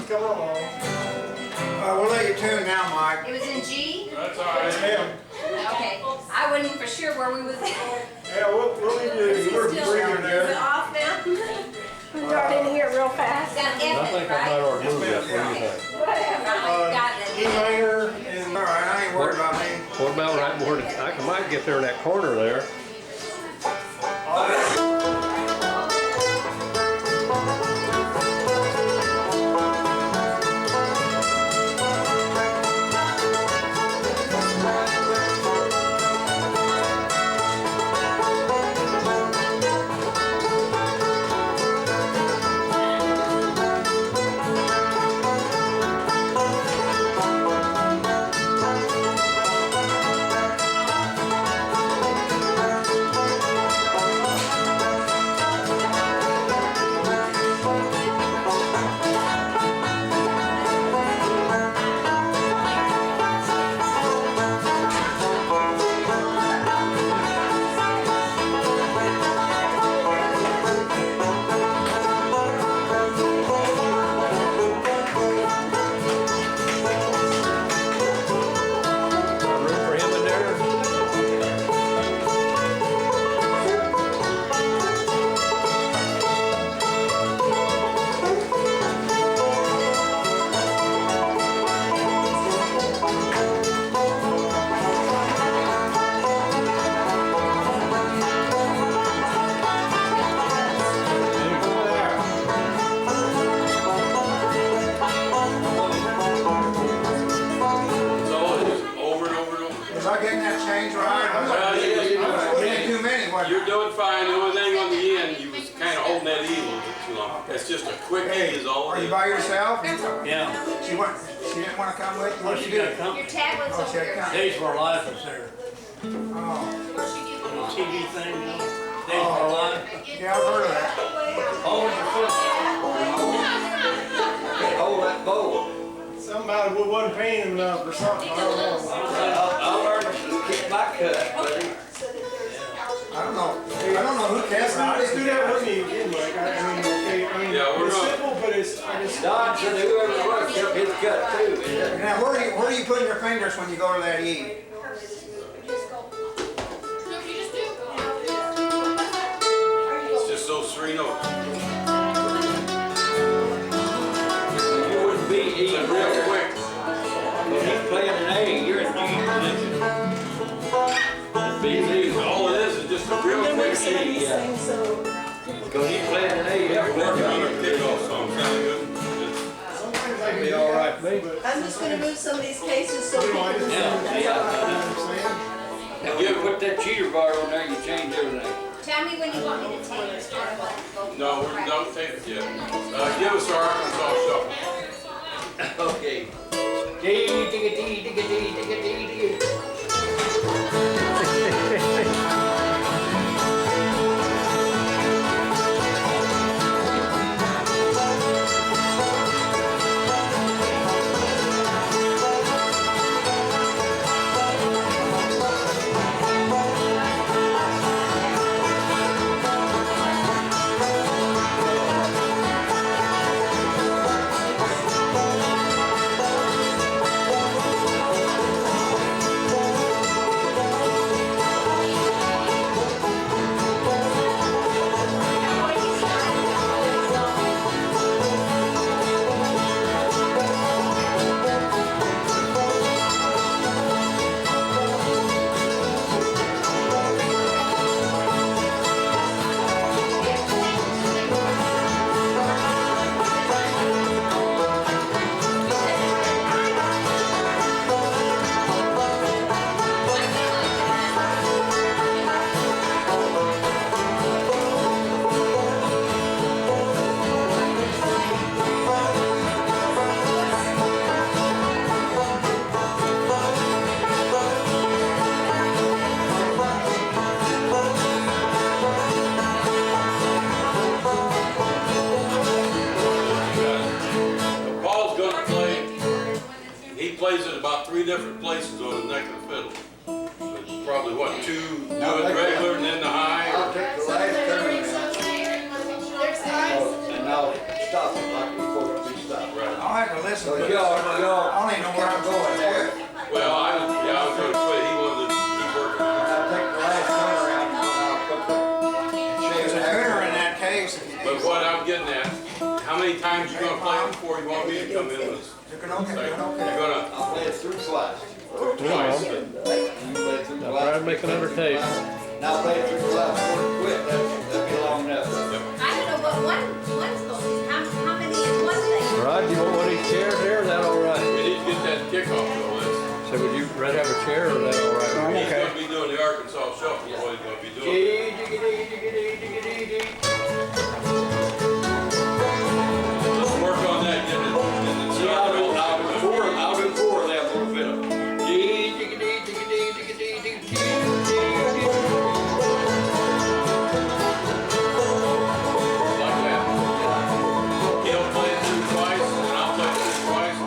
Come along. We'll let you tune now, Mike. It was in G? That's all right. Ma'am. Okay. I wasn't for sure where we was at. Yeah, we'll leave you. We're breathing Is it there. off now? We got in here real fast. Down I think Evans, I might right? ought to move this. What do you think? Finally got E it. minor and All right, I ain't worried about me. What about right where I might get there in that corner there? Got room for him in there? Over and over and over. Was I getting that change right? Well, We didn't do many, was You're doing fine. The only thing on the end, you was kind of holding that E a little bit too long. It's just a quick E is all Are it you is. by yourself? Yeah, She didn't want to come with you? well, she gotta come, Your tablet's over Okay, here. come. Days for Life is there, Oh, little TV thing, you know, Days for Life. yeah, I've heard of that. Hold your foot. Hold that bowl. something about we wasn't paying him enough or something. I don't know. I'll learn to keep my cut, buddy. I don't know who cares. Let's do that with me again, Mike. I mean, okay, I mean, Yeah, we're it's not- simple, but it's, I just. Don said whoever it was kept his cut too. Now, where are you putting your fingers when you go to that E? It's just those three notes. You wouldn't be It's eating real real quick. When he's playing an A, you're in G position. All it is just a real quick E. Because he's playing an A, you're playing Working on a an kickoff song, sound good? Sometimes I can Be do all that, right, but, I'm just gonna move some of these cases so you know, I people just. can You know what I'm saying? Now, you put that cheater bar on there, you change everything. Tell me when you want me to take this. No, we don't take it yet. Give us our Arkansas shuffle. Okay. Dee, digga, dee, digga, dee, digga, dee, digga. three different places on the neck of the fiddle. But probably what, two do it regular and then the high? I'll Or? take the last turn and I'll stop it like it's supposed to be stopped. Right. I'll listen So to it. y'all, I don't even know where I'm going there. Well, I was gonna quit. He wanted to keep working. I'll take the last gunner out and I'll put the There's a gunner in that case. If you But need what I'm getting at, how many times you gonna play before you want me to come in with us? You can okay, Like, you can you're okay. gonna I'll play it through twice. twice. You play it through Now twice. try to make another tape. Now I'll play it through twice. Quit, that'd be long enough. I don't know what one's supposed to be. How many is one thing? Rod, you want one of these chairs there? Is that all right? We need to get that kickoff though. So would you rather have a chair or is that all right? He's gonna be doing the Arkansas shuffle. Is what he's gonna be doing. Let's work on that. Get it. See, I'll do four of them for fit 'em. Like that. He'll play it through twice, and I'll play it through twice.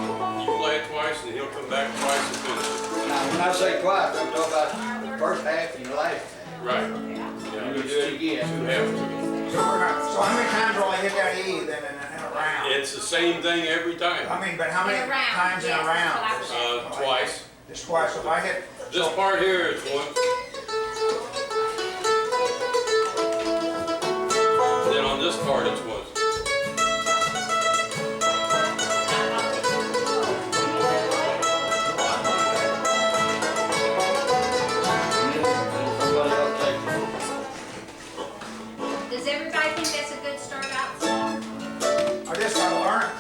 You play it twice, and he'll come back twice and finish it. Now, when I say twice, I'm talking about the first half and the last. Right. And we do it again. You have to. So how many times will I hit that E then in a round? It's the same thing every time. I mean, but how many In a round, times in yes, a that's round? what I was Twice. Just twice. So if I hit. This part here is one. And then on this part it's one. Somebody else take it. Does everybody think that's a good start out song? I just gotta learn it.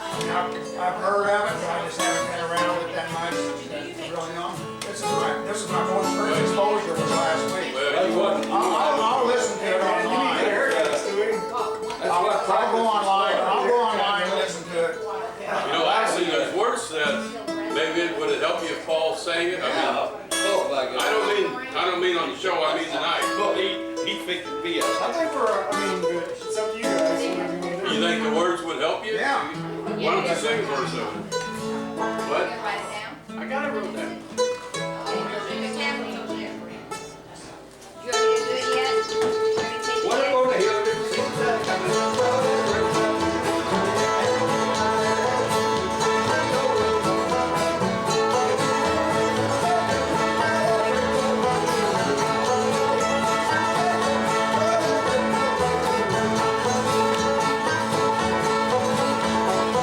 I've heard of it, but I just haven't been around it that much. Really young. This is my most first exposure was last week. Well, you wasn't. I'll listen to it online. I'll go online and listen to it. You know, actually, there's worse that maybe would it help you if Paul sang it? Oh, my God. I don't mean on the show. I mean tonight. Well, he fixed the BS. I think it's up to you guys. Whatever you want to do. You think the words would help you? Yeah. Why don't you sing a verse of it? What? Write it down. I got it wrote down. You want me to do it yet? You want me to take it What yet? on the hill did we see that?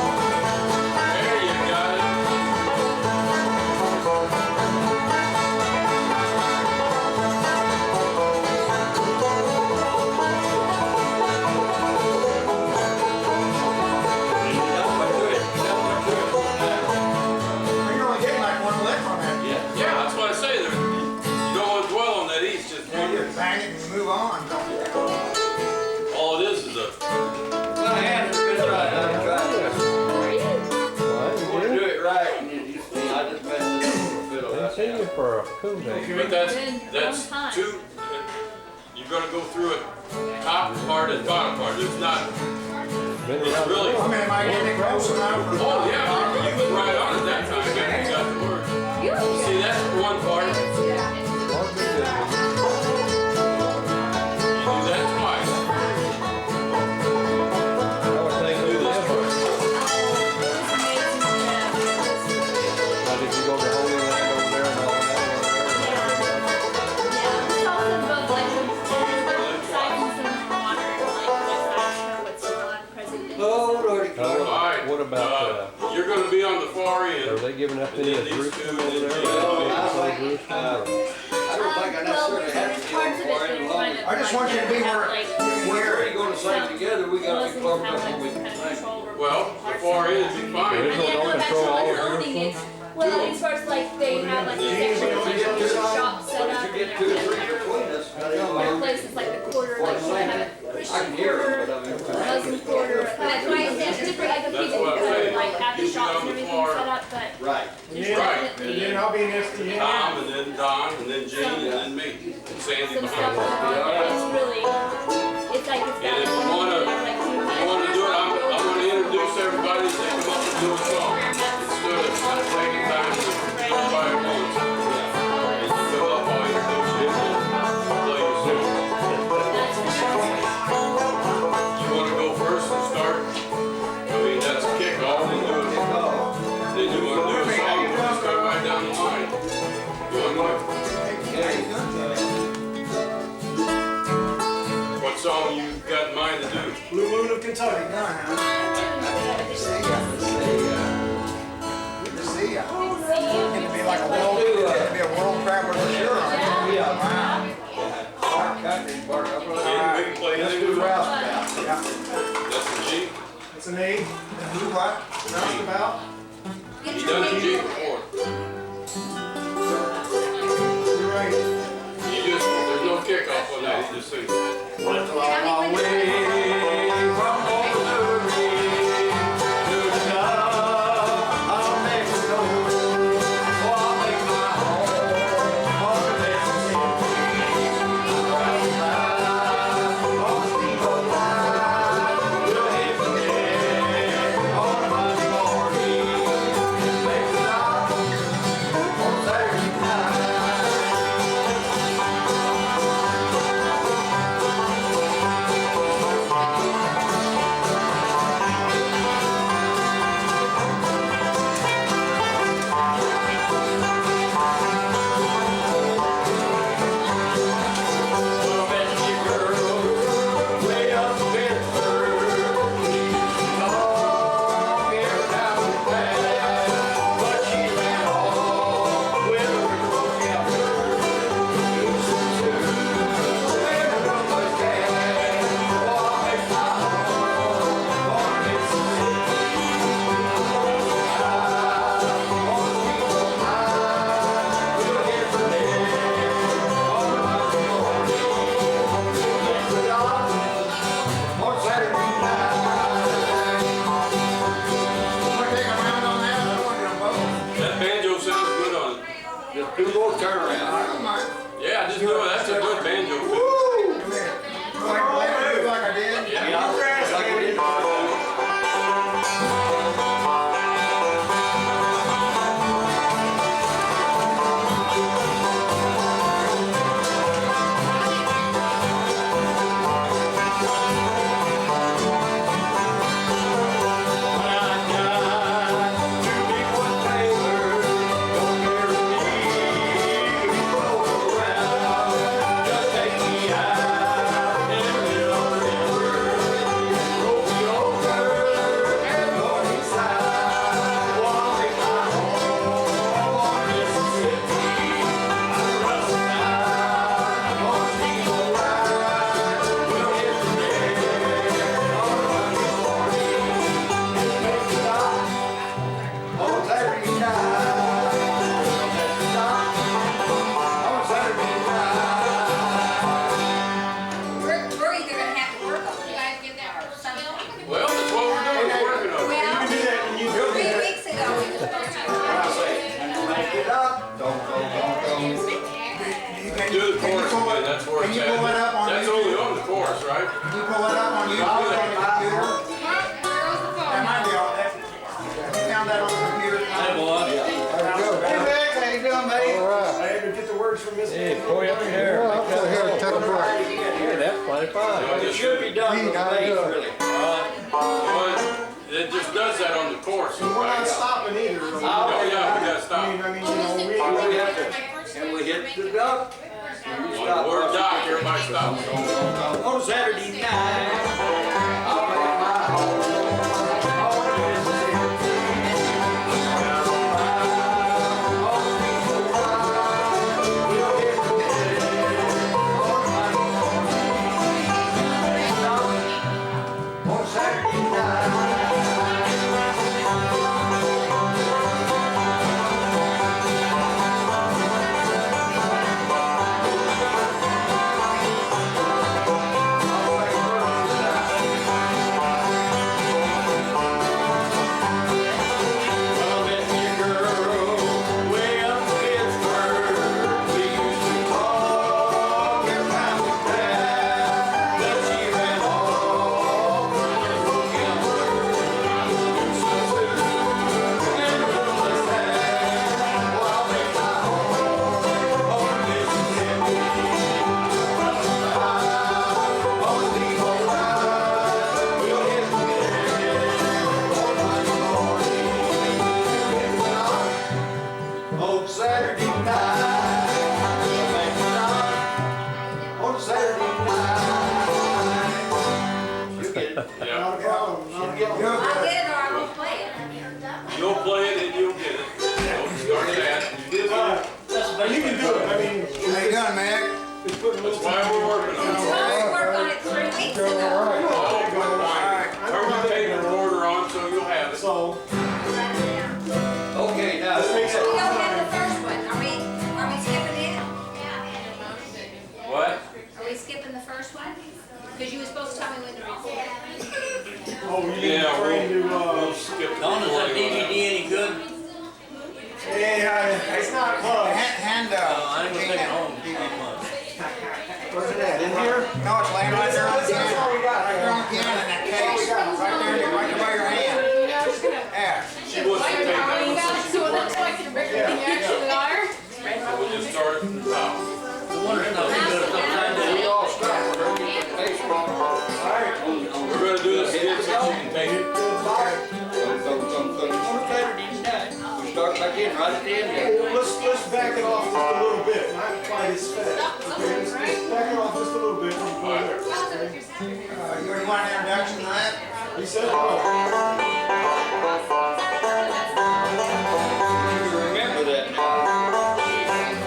There you got it. We can only get like one lick from that. Yeah, that's what I say. There, you don't want to dwell on that east. Just You just bang it and move on. all it is a. My hand has been right. I tried to. You want to do it right, and you see, I just messed it up a little Been bit. seeing you for a cool day. But that's two. You're gonna go through it, top part and bottom part. There's not. Been It's around really. I mean, am I getting close enough? Oh yeah, you was right on it that time. Man, you got the word. See, that's one part. You do that twice. I would think Do do this this. part. Now, did you go to Holy Land over there and all that? Oh, Lordy, All God. right. What about, You're gonna be on the far are end. they giving up any of And then these Jerusalem two, over and there? then Or I don't think I necessarily have to get in for any longer. I just want you to be where, Where are you gonna sing together? We gotta be close enough so we can sing. Well, the far end is fine. There's no control all of Jerusalem? Well, as far as like they have like a section like a shop set Once up. you get two or three between us, One place is like the quarter, like they have a I Christian can hear quarter, it, but I mean. Muslim quarter. That's why it's There's different like the That's people what I'm who saying. like have the You shops be on and the everything far- set up, but Right. there's Right. definitely Then I'll be next to you. Tom, and then Don, and then Gene, and then me, and Sandy some stuff behind. going on there. It's really, it's like it's got And if you wanna, like you wanna do it, I'm gonna introduce everybody as they come up and do a song. Instead of taking time to buy a once. And you fill up all your notes and play your song. You wanna go first and start? I mean, that's a kickoff, and do it. Oh, Kentucky. Good to see ya. Getting to be like a world, getting to be a world traveler for sure. Yeah. Wow. Our country's part of it. Yeah, we can play Let's this. do roustabout. Yeah. That's the Jeep. It's an A. Who what? Roundabout. Get He your done the paper. Jeep before. You're right. You just, there's no kickoff on that, you just sing. Went a long way from Missouri to the Gulf of Mexico. Oh, I'll make my home on the Mississippi. On the steamboat line, we'll hit the deck on a Monday morning. Make a stop on Saturday night. Well, Betsy girl, way up in Pittsburgh, she's long hair down the back, but she ran off with a girl capper. Where the room was dead, oh, I make my home on Mississippi. On the steamboat line, we'll hit the deck on a Monday morning. Make the dock on Saturday night. Wanna take a round on that? I want them both. That banjo sounds good on it. Just do more turnaround. I don't mind. Yeah, just do it, that's a good banjo. Come here. Like I did. Yeah, it's like we did. When I die, you be one Taylor, don't guarantee you roll around. Just take me out in the middle of the river, roll me over and Morningside. Oh, I'll make my home on Mississippi. I'm rusting out on a steamboat ride. We'll hit the deck on a Monday morning. Make the dock on Saturday night. Make the dock on Saturday night. We're either gonna have to work on it. You guys get that or something. Well, that's what we're doing, we're working on it. You can do that when you go 3 there. weeks ago, we were supposed to. What I say? Make the dock. Don't go. Do the chorus again, that's where Can it's you pull it up at. on That's YouTube? only on the chorus, right? Can you pull it up on YouTube on the computer? That might be all that. You found that on the computer? Hey, Rick, how you doing, mate? I had to get the words from Miss. Hey, Corey, up your hair. Hey, that's plenty fine. It should be done with bass, really. But it just does that on the chorus, We're not right? stopping either. Oh, yeah, we gotta stop. I mean, you know, We have to, and we hit the duck. and we stop. Word dock, everybody stop. On Saturday night, I'll make my home on Mississippi. On the steamboat ride, we'll hit the deck on a Monday morning. Make the dock on Saturday night. I'll play first tonight. get You'll I'll get it. get it or I won't play it. You'll play it and you'll get it. Don't start that. You did it. You can do it, I mean, How you doing, Mac? it's putting a That's little. why we're working on it. I worked on it 3 weeks ago. Oh, we're fine. Turn the paper order on so you'll have it. So, Okay, now. let's make We it. don't have the first one. Are we skipping it? What? Are we skipping the first one? Because you were supposed to tell me when to record. Oh, you need Yeah, trying to, we'll skip the Donna's that recording on DVD any good? yeah, it's not close. Hand, I ain't gonna take it home. Where's it at, in here? No, it's laying right there on the That's piano. all we got. Right there on the piano in that case. Right there, right there by your hand. Yeah. She wants to take that. So it looks like you're bigger than you actually are. We'll just start from the top. The wonder stuff you do it upside down. We all stop. Baseball. We're gonna do this again so she can take it. On Saturday night, we start back in right at the end there. Well, let's back it off just a little bit, not quite as fast. Okay, let's back it off just a little bit and go there. You already want an introduction to that? He said, oh. Remember that now.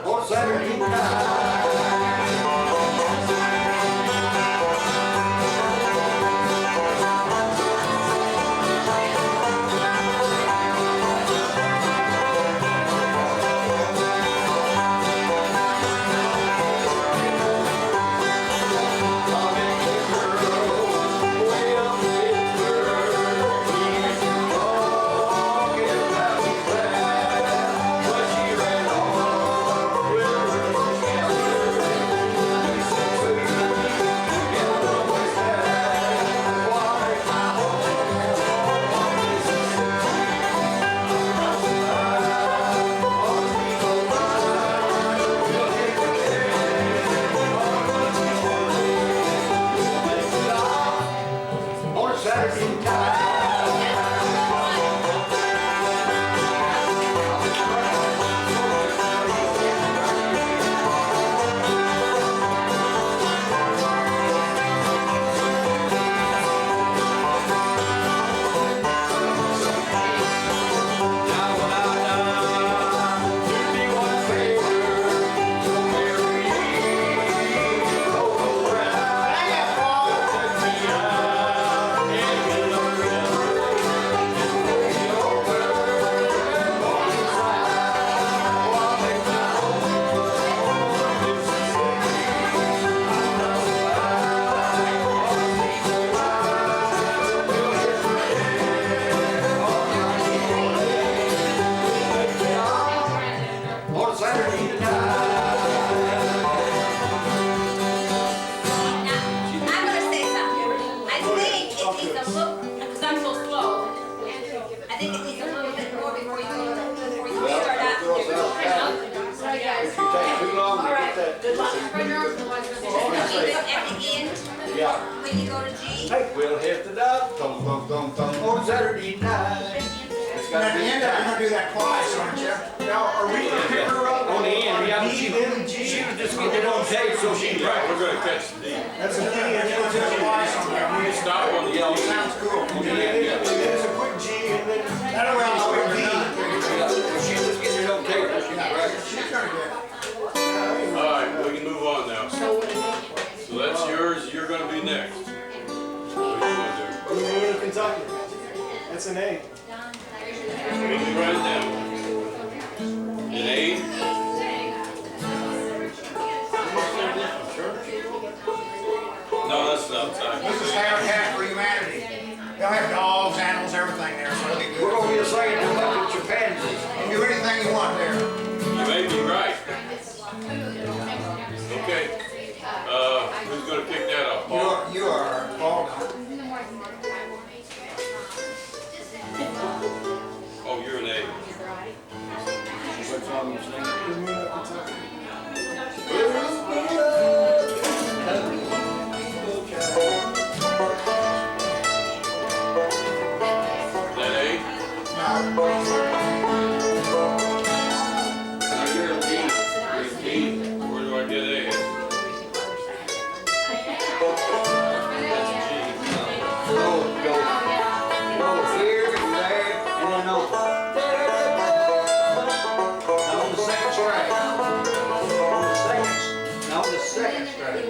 On Saturday night. On Saturday night. Now when I die, do me one favor, don't marry me, go around, take me out, and get around, and roll me over, and walk inside, oh, I'll make my home in Mississippi. I'm not alive, all the people alive, will hit me, all night. On Saturday night. Now, I'm gonna say something. I think it needs a little, because I'm so slow. I think it needs a little bit more before you start out. If you take too long to get that. Keep it at the end, Yeah. when you go to G. We'll hit the dot, thump, thump, thump, thump, on Saturday night. It's And at gotta the be end, you're gonna do that twice, aren't you? Now, are we gonna pick her up? on the end, yeah, D, then G? she was just getting it on tape, so she Right, right. we're gonna catch the D. That's a D, and You're then gonna do it twice on there. You stop on the yellow. Sounds cool. and then it's a quick G, and then. That'll round out with D. She was getting it on tape, so she right. She's gonna do it. Alright, we can move on now. So that's yours, you're gonna be next. What are you gonna We're moving to Kentucky. That's an A. do? We can write it down. An A? No, that's outside. This is Habitat for Humanity. They'll have dogs, animals, everything there. It's really We're good. gonna be saying to look at chimpanzees. You can do anything you want there. You may be right. Okay. Who's gonna pick that up? Paul? You are Paul. I'm singing. Good moon up Kentucky. That A? No. Now you're a D. You're a D. Where do I get A? Go here and there, and then over. Now on the second string. On the second string.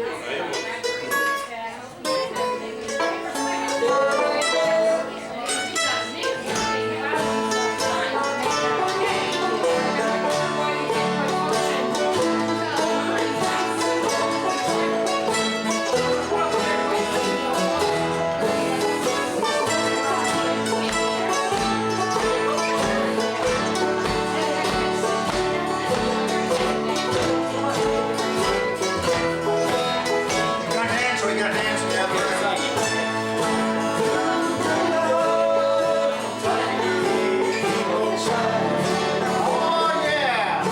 We got hands together. Oh yeah.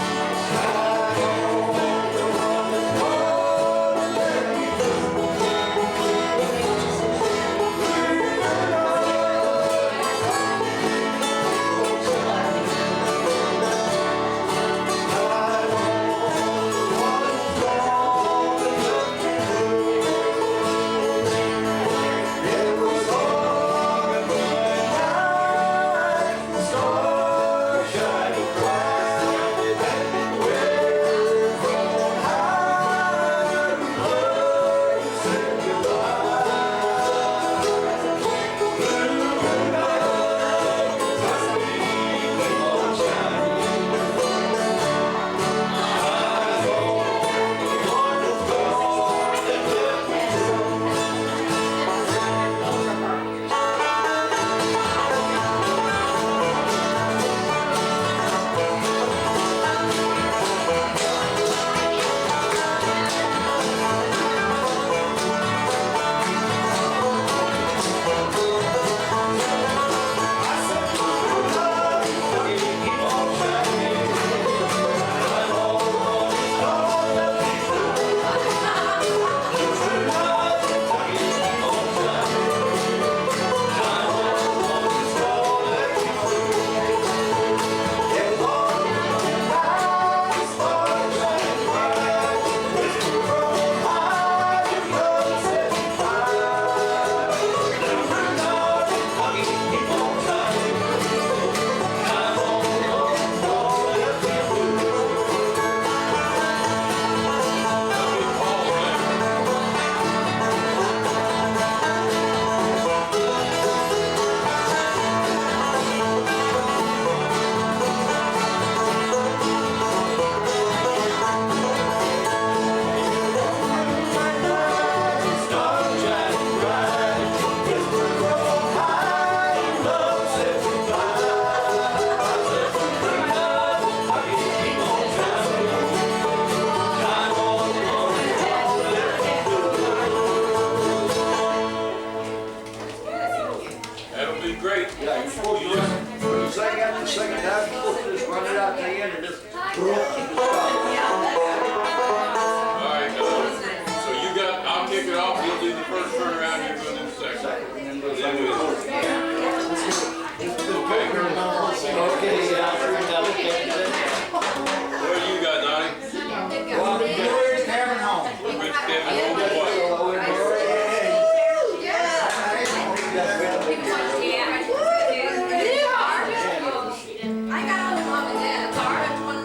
That'll be great. Yeah, you're supposed to just, when you sing that the second time, you're supposed to just run it out to the end and just stop. All right, so you got, I'll kick it off, you'll do the first turnaround, you're going to do the second. And then Then we- Okay. Okay, yeah, What do you got, Donnie? Where's Kevin home? Rich Kevin, hold the what? I got all the mom and dad. Orange one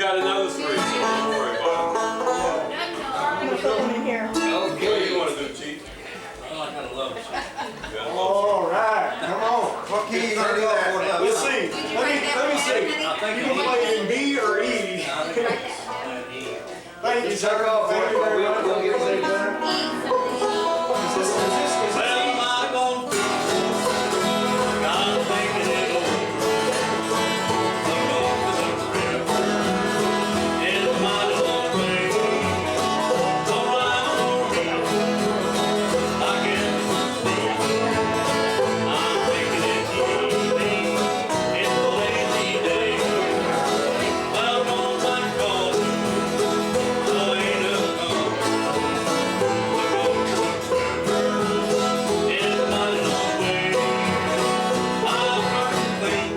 got another 3, so don't worry about I'm gonna put them in here. it. What do you want to do, Chief? Oh, I gotta love it. All right, come on. What key you gonna do that with? Let's see. Let me see. You can play it in B or E. Thank you, sir. Thank you very much. We'll get it done. Is this Well, I'm gonna be, I'm thinking it over. I'm going to the river. It's my little thing. So I'm gonna be, I can see. I'm taking it easy. It's a lazy day. Well, don't mind calling. I ain't a gone. It's my little way. I'll start to think.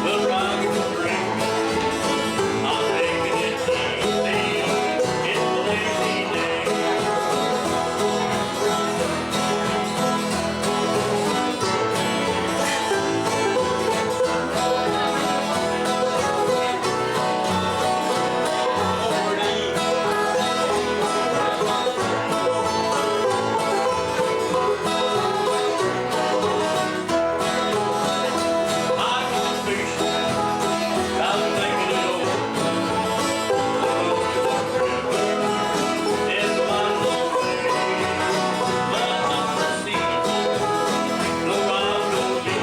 We'll rock and drink. I'm taking it easy. It's a lazy day. I'm gonna fish. I'm thinking it over. It's my little way. But I'm the sea. No, I'm gonna be.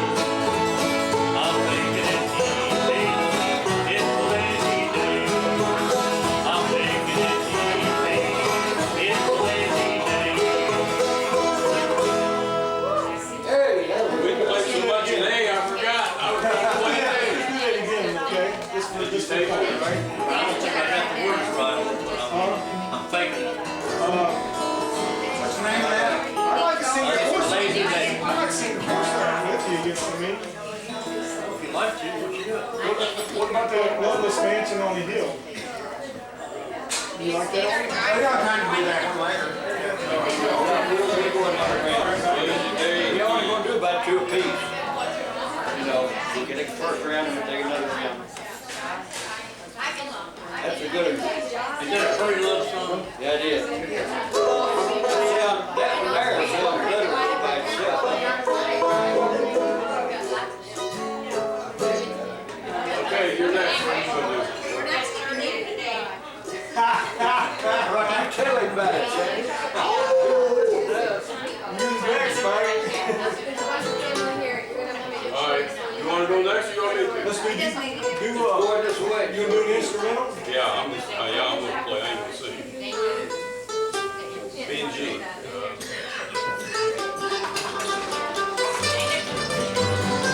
I'm taking it easy. It's a lazy day. I'm taking it easy. It's a lazy day. We can play so much in A, I forgot. I was going to play Yeah, A. do that again, okay? Just for Did you take it, right? I don't think I got the words right, but I'm thinking. What's the name of that? I'd like to sing the It's a horse. lazy day. I'd like to sing the horse down with you against me. If you like to, what you got? What about the Loveless Mansion on the Hill? You like that one? We got time to do that one later. You're only gonna do about 2 apiece. You know, you can take the first round and then take another round. That's a good one. Is that a pretty little song? Yeah, it is. Yeah, that one there is literally by itself. Okay, you're next. What are you gonna do? We're not sticking there today. Right, you tell him about it, Shane. Who's next, Mike? All right, you want to go next or you want me to? Let's do, Going this way. you gonna do an instrumental? Yeah, I'm gonna play. I ain't gonna sing. B and G.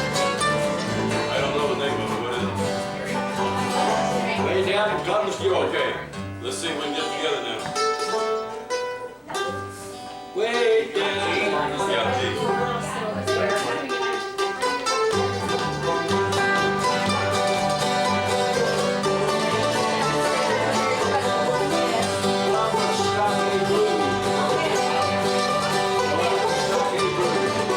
I don't know the name of it. What is Way down in Columbus, it? Georgia. Okay, let's see if we can get together now. Way down. Yeah, G. Columbus, Stockade Blues. Columbus, Stockade Blues.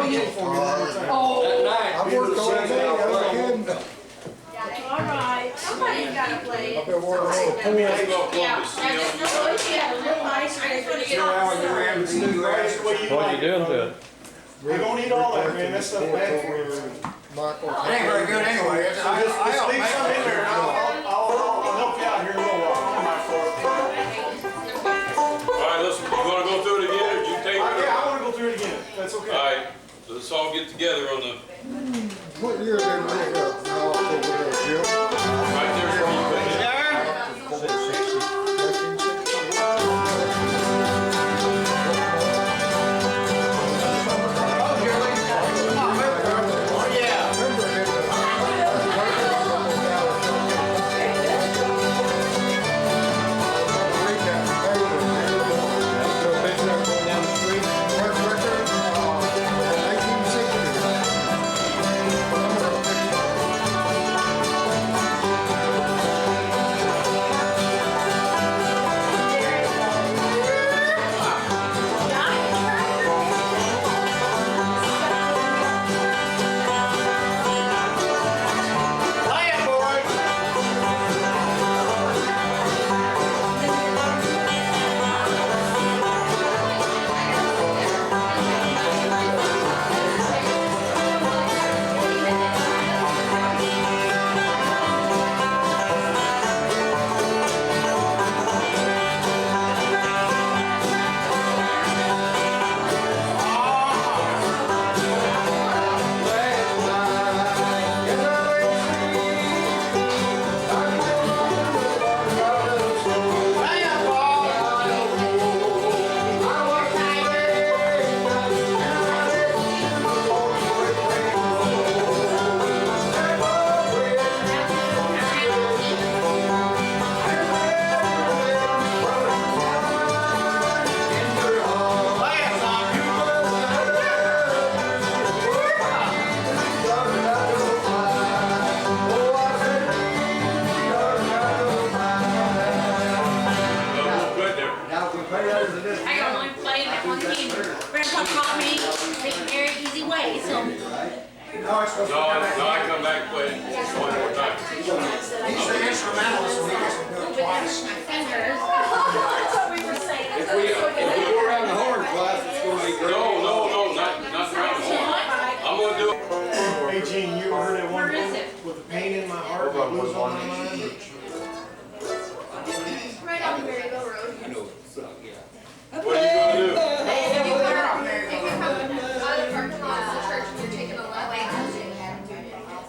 advocate for me one more time. That night. I've worked all day, I was kidding. All right. Somebody's gotta play. I've been working all the pool. Let's go Columbus, Yeah, you know? just no, yeah, real nice, I just wanna get off. You ran the Bluegrass. What you doing to it? We don't eat all that, man, that stuff bad for you. Michael. It ain't very good anyway. So just leave some in there and I'll help you out here in a little while. Alright, listen, you wanna go through it again, or you take it? Yeah, I wanna go through it again, that's okay. Alright, so let's all get together on the, What year did we get up? Now, over there, Jim? right there where you put it. I got one playing that one game. Grandpa taught me the very easy way, so. No, it's supposed to No, come back. no, I come back and play it one more time. He's the instrumentalist, and he gets to do it twice. My fingers. That's what we were saying. If we go around the horn class, it's gonna be great. No, not around the horn. I'm gonna do it. Hey Gene, you ever heard that one Where is book it? with the pain in my heart, the blues on my mind? Right on the Maryville Road. I know, yeah. What are you gonna do? If you come out of the parking lot of the church and you're taking a left.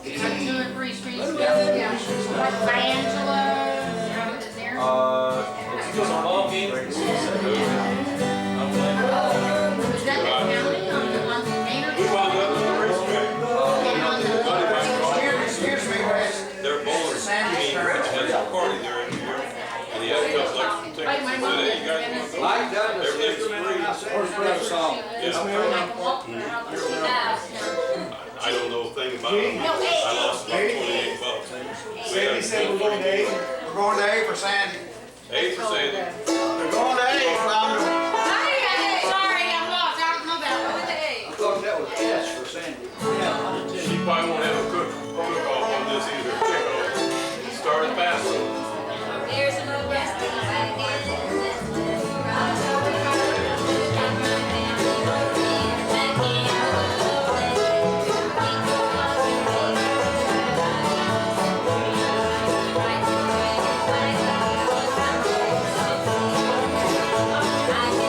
Two or three streets down. Yeah. Like Angela's, around in there. It's just a ball game. I'm playing. Is that the county on the one Maynard? Who wound up in the racetrack? Buddy Mike Crawford. Excuse me, guys. They're bowling. Sandy's Gene turn. Rich has a party there every year. And he has a couple extra tickets. He said, hey, you guys wanna go? Mike Douglas, Everything's free. first grade song. Yes, Like ma'am. walking around the house. I don't know a thing about it. I lost about 28 bucks. Sandy said we're going to eight. We're going to A for Sandy. Hey, for saying it. We're going to A, Flounder. Sorry, I'm lost. I don't know that one. I thought that was S for Sandy. She probably won't have a cook-off on this either. Start fast. There's another rest. I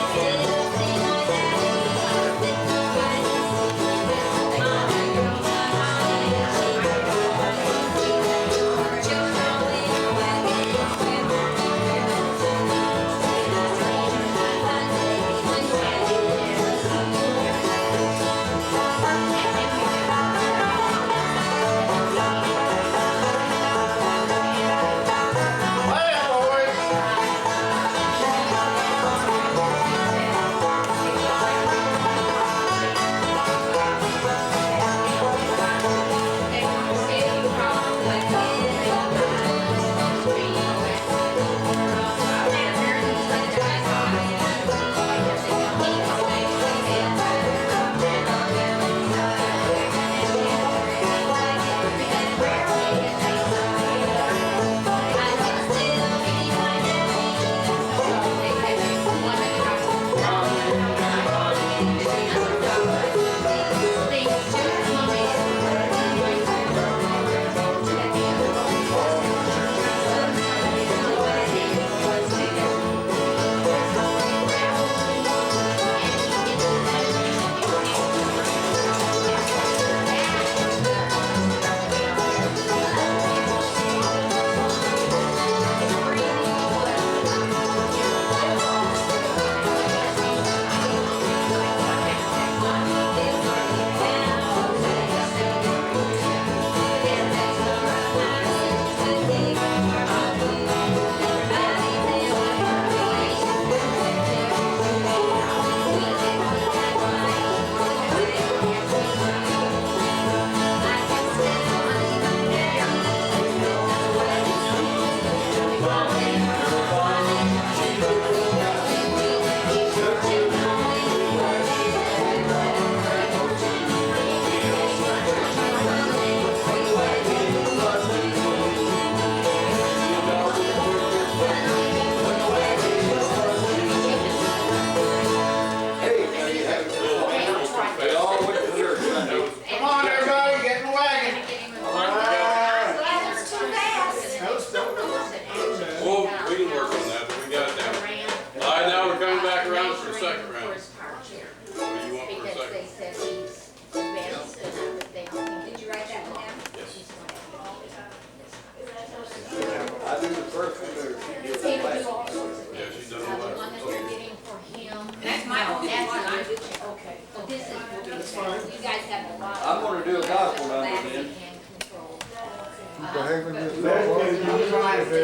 behaving Medicated, yourself. you're trying to do.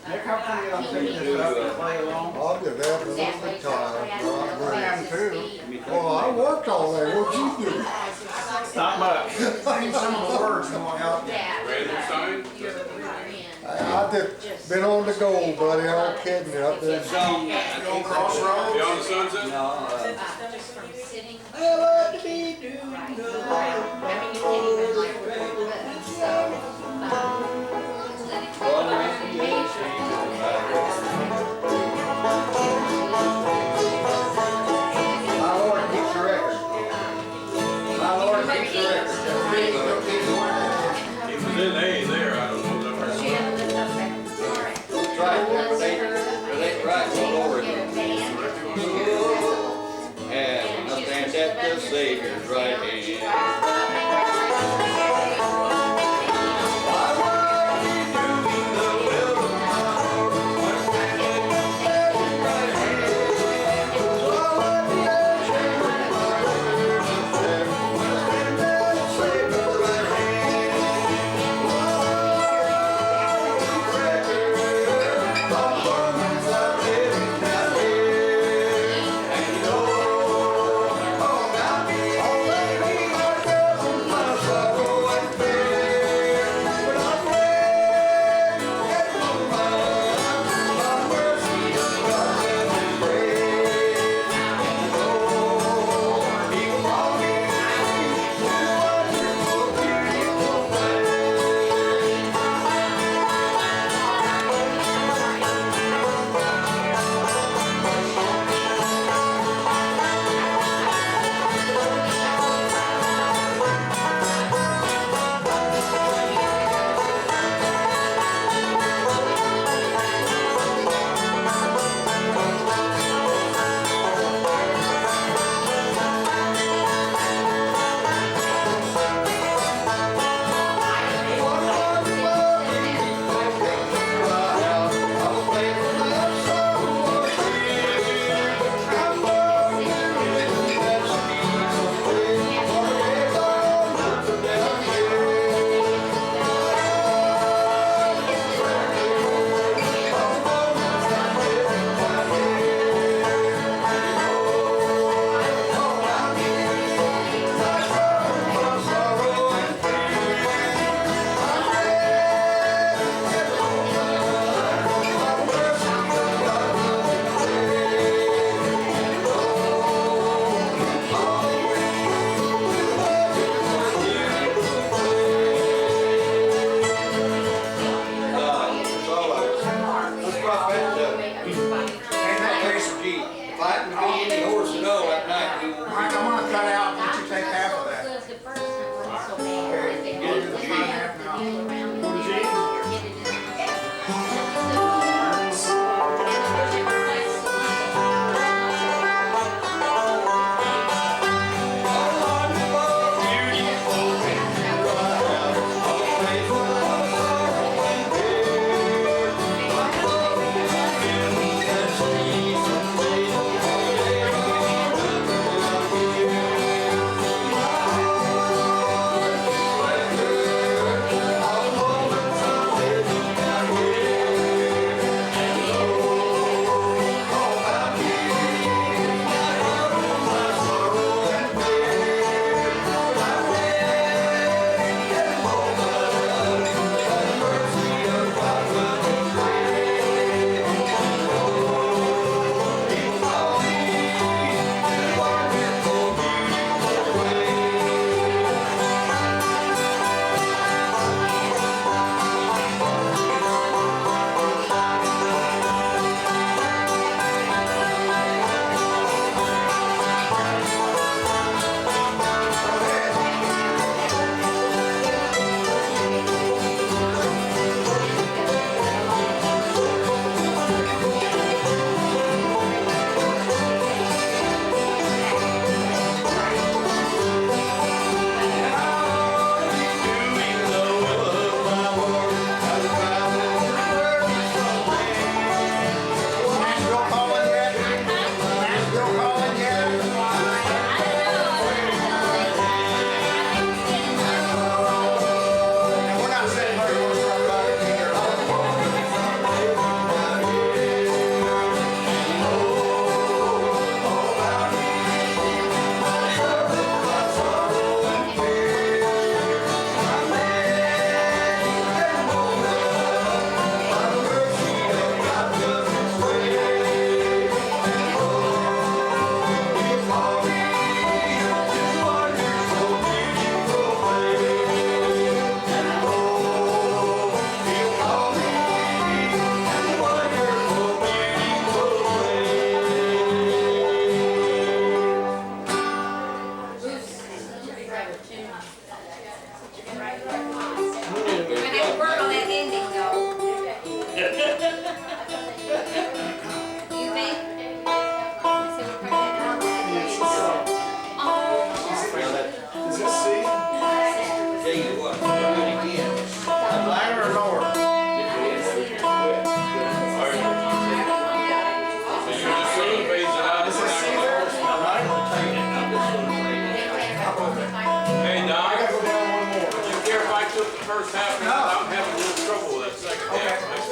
Nick, how come you don't take this up and play along? I'm just absolutely tired, bro. I'm I ready. am too. Well, I worked all day. What'd you do? Not much. I need some of the words going out. Random sign? I just been on the go, buddy. I'm kidding you. I've been. Go crossroads. Beyond the sunset? I like to be doing My Lord keeps the record. My Lord keeps the record. He was in A there, I don't know. That's right. They right Lord. And I stand at the Savior's right hand. Oh,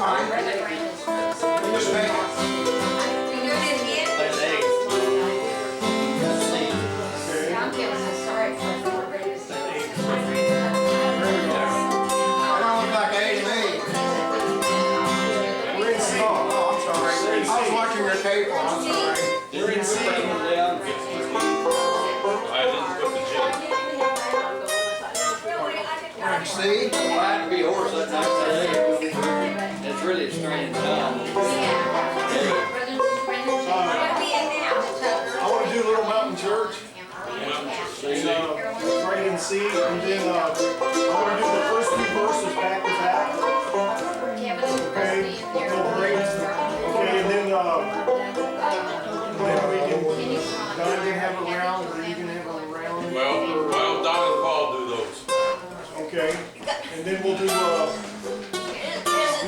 fine. We just make it. You do it again? Plant eggs. Seed. Yeah, I'm feeling this, sorry. I don't look like A to me. We're in C. Oh, I'm sorry. I was watching your cable, I'm sorry. We're in C. I didn't put the J. We're in C. Well, I had to be a horse that night. It's really a strange time. What are we in now? I want to do Little Mountain Church. See, And, right in C, and then I want to do the first two verses back to back. Okay, no breaks. Okay, and then we can, Don can have a round, or you can have a round. well, Don and Paul do those. Okay, and then we'll do the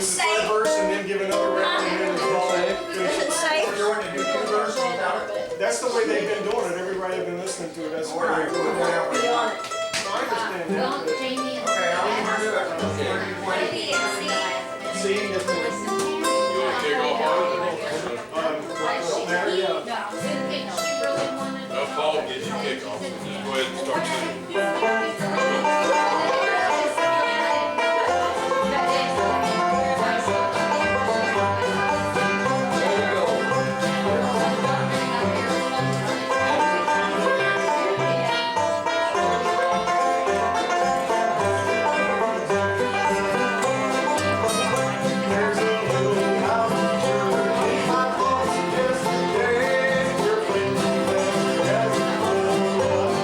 third verse, and then give another round, and then Paul finish it. You want to do 2 verses without it? That's the way they've been doing it. Everybody have been listening to it. That's We're not doing it that way. I understand that. but- Jamie and Okay, I'll do it. What are we in C? See, that's the, You want to kick off on it? don't matter, yeah. Paul gives you kickoff. Just go ahead and start singing. There's a little mountain church in my thoughts yesterday. We're playing as a little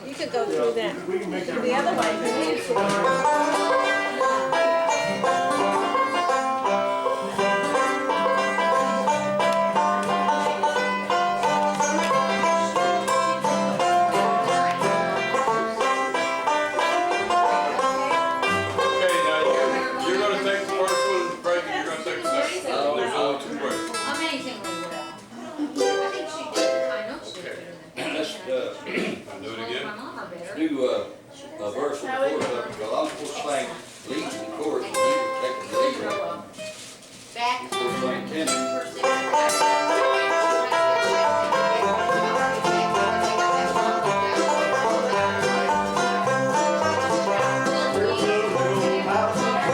You could go through that. We can make that. The other way. Okay, now you're gonna take the first one break and you're gonna take the second. There's only 2 breaks. Amazingly well. I think she did, I know she did better than Let's Do it again. my mom or better. do a verse of the chorus up, because I'm supposed to sing lead in the chorus, and you take the lead. Back. First thing, tenor. There's a little mountain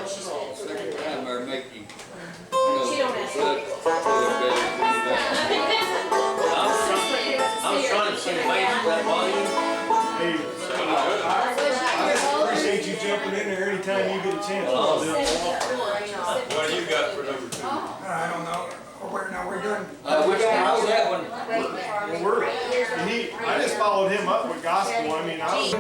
Time or make you, She don't ask me. I was trying to sing bass for that volume. Hey, I just appreciate you jumping in there anytime you get a chance. What do you got for number 2? I don't know. We're doing. which one, how's that one? Well, I just followed him up with gospel. I mean, I was.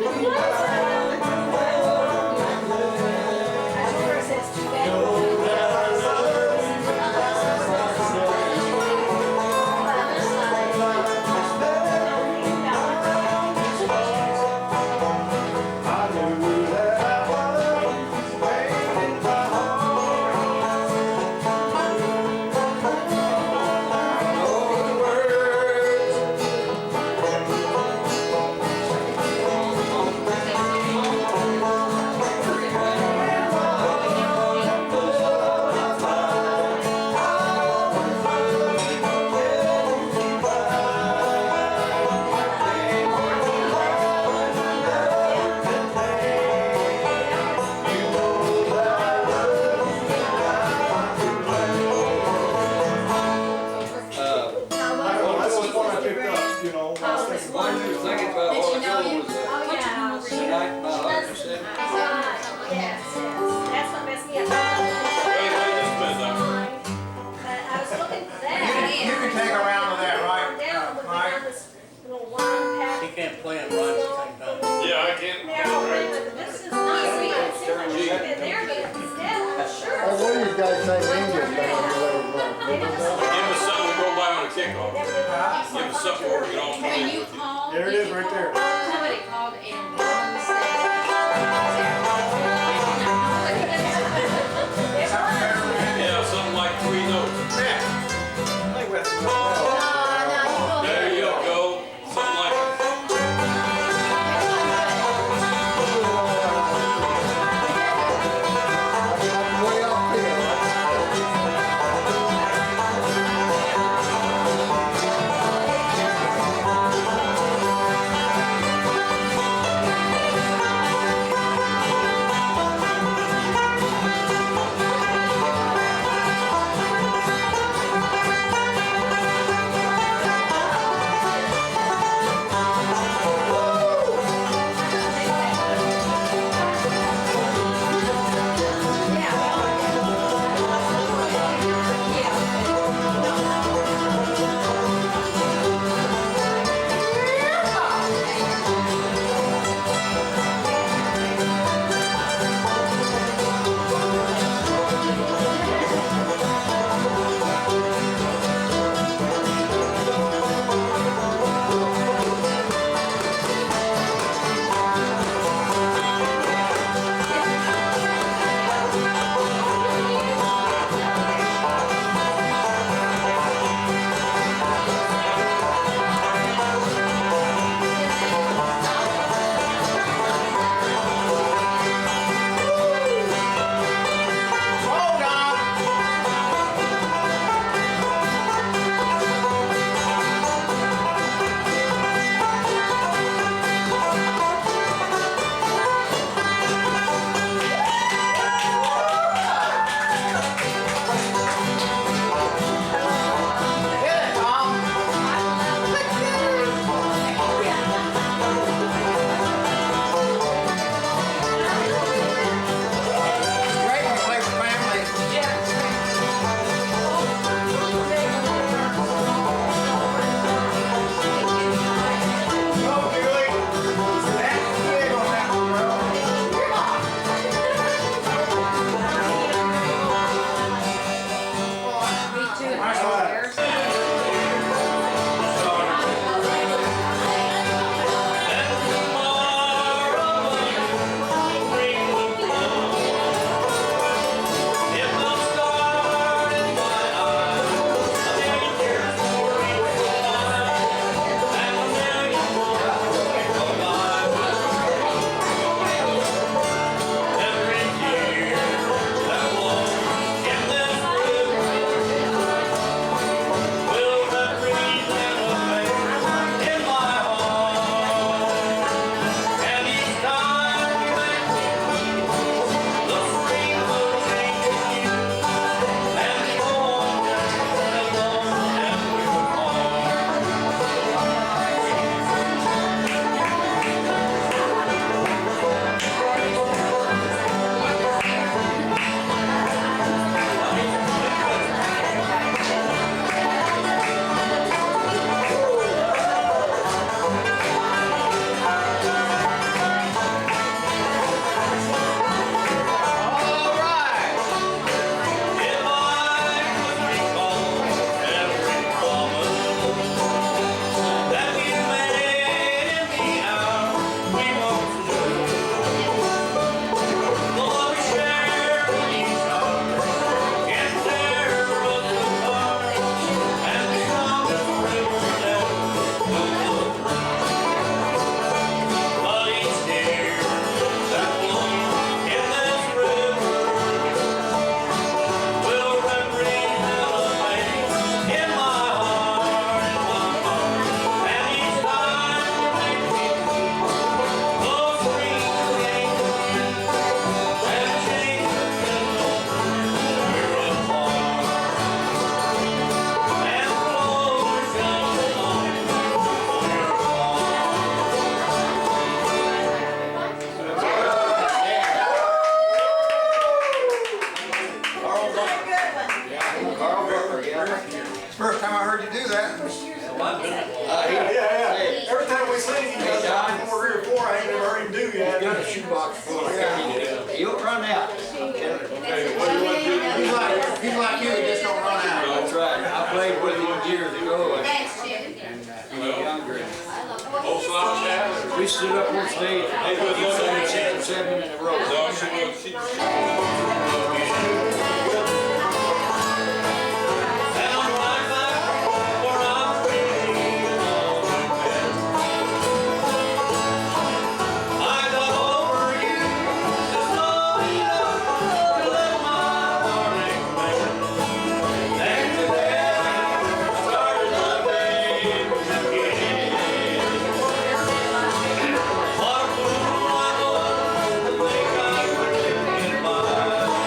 There it is right there. Somebody called and Yeah, something like 3 notes. There you go. Something like Way up here. do that. Yeah. Every time we sing, he does about 3 or 4 I ain't never heard him do yet. Got a shoebox full of candy. You'll run out. I'm telling you. Hey, what do you want to do? He's like you, he just don't run out. That's right. I played with him years ago and Thanks, Jim. he was younger. Old slouch hat? We stood up on stage and Hey, good luck on that. sang 7 in a row. No, she was. Sound like that, for I'm feeling alone. I got over you, just long enough to let my heartache mend. And today I started loving again. What a fool I was to think I would live in my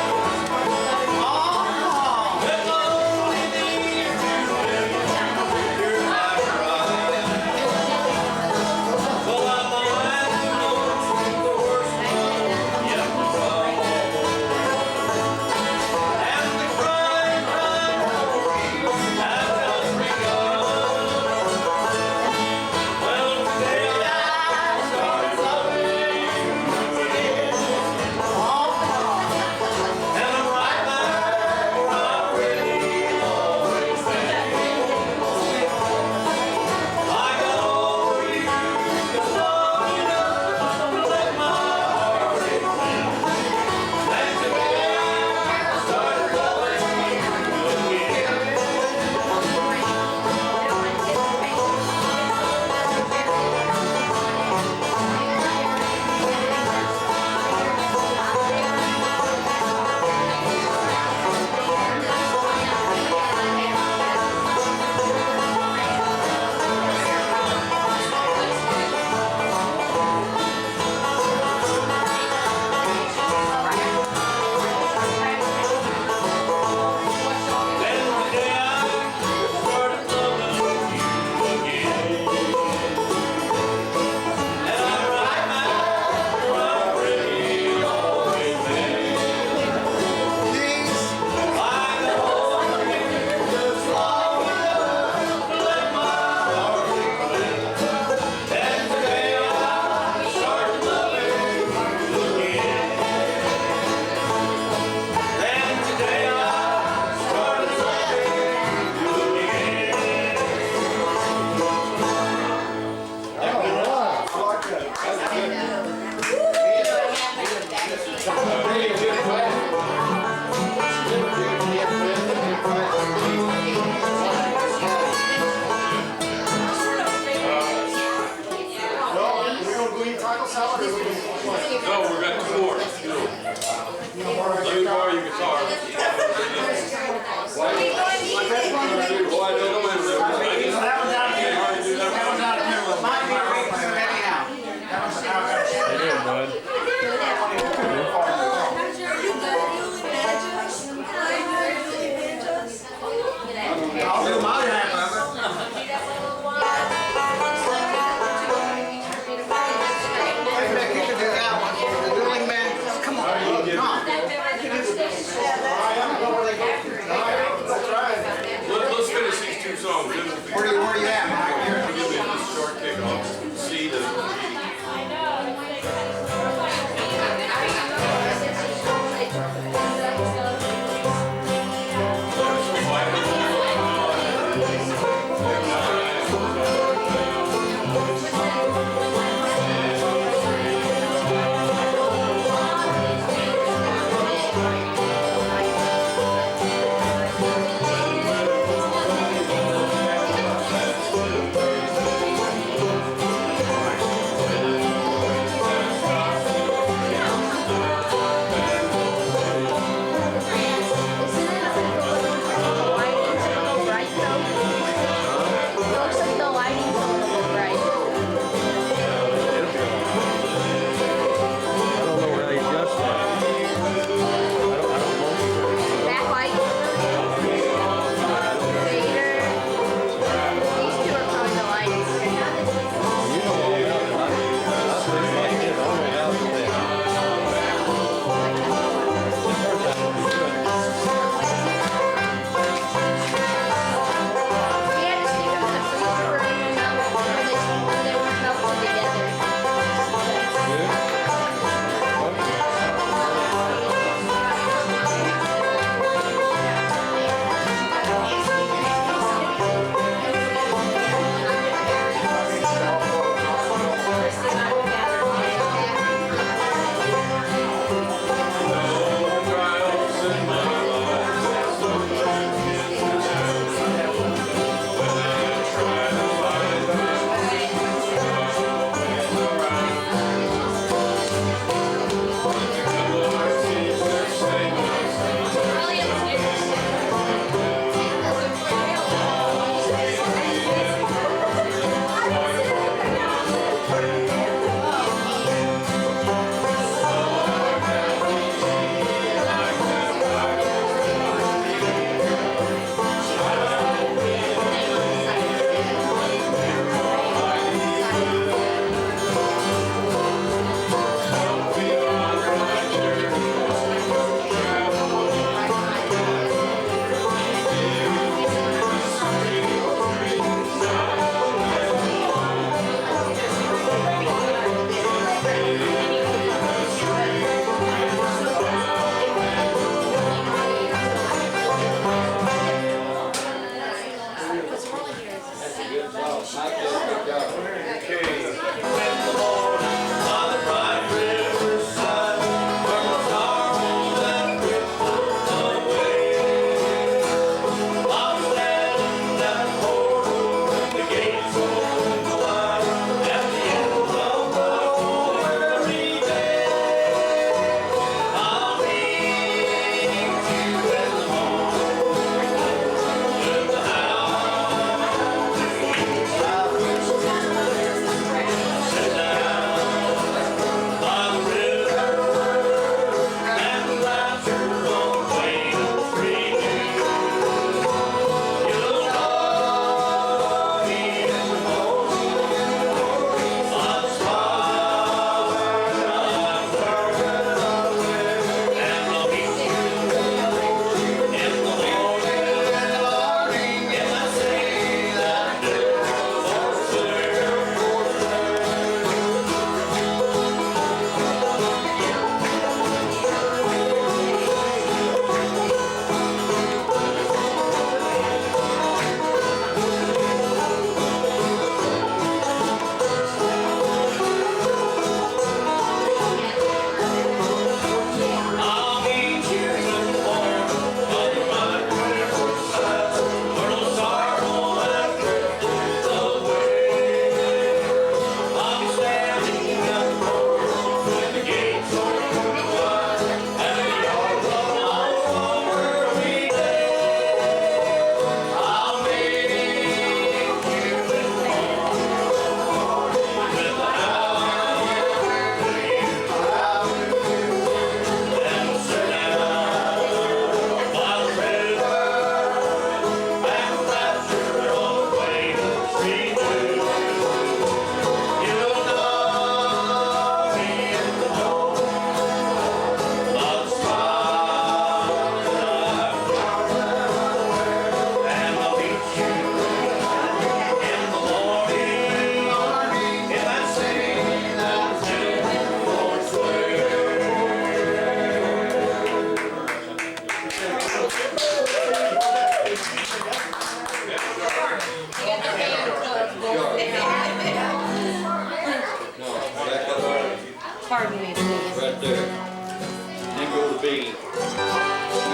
speed. You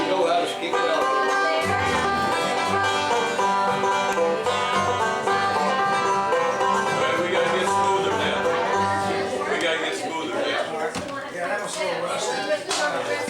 know how to kick it up. Well, we gotta get smoother now. We gotta get smoother now. Yeah, that was a little rusty. Someday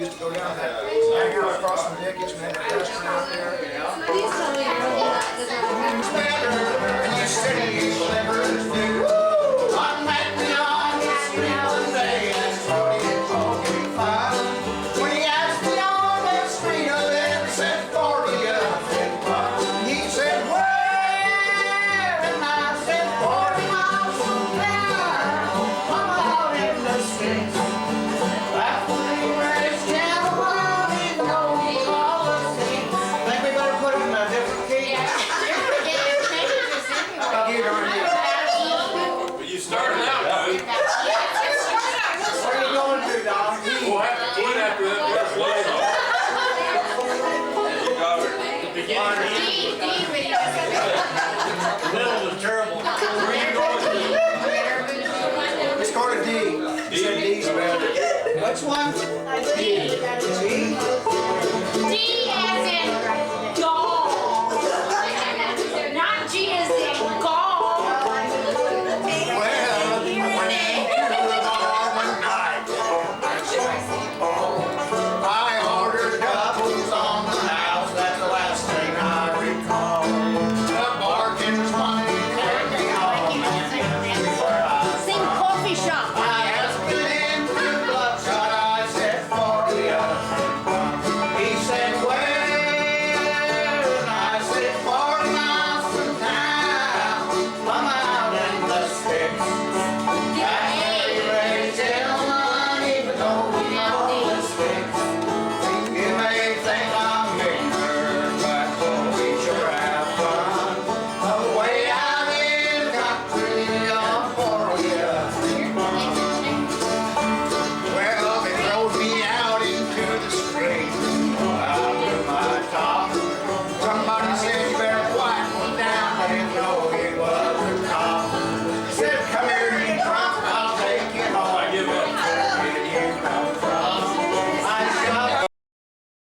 used to go down that, hang out across from Dickies, and they had a restaurant out there. Please tell me you're holding that. But you started out good. We'll have to quit after that first one. You got her. The beginning, the middle was terrible. It's called a D. You said D's better. Which one? D as in